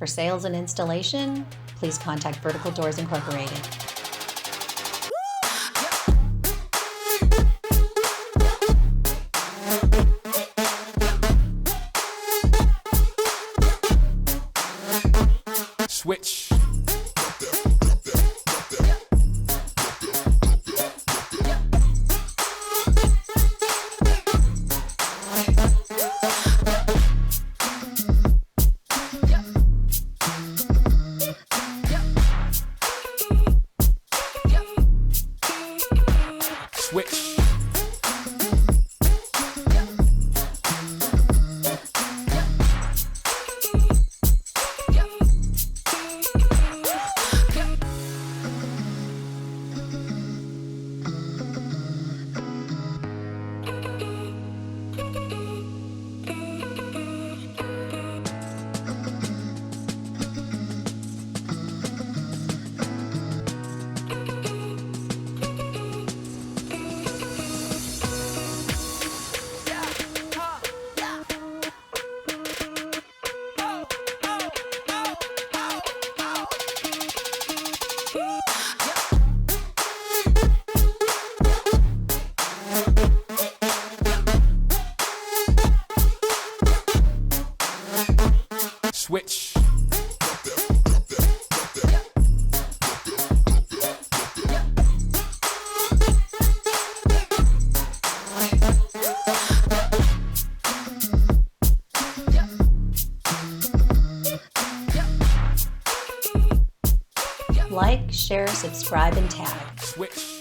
For sales and installation, please contact Vertical Doors Incorporated. Switch. Switch. Switch. Like, share, subscribe, and tag. Switch.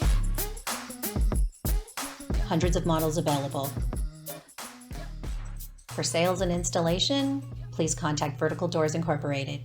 Hundreds of models available. For sales and installation, please contact Vertical Doors Incorporated.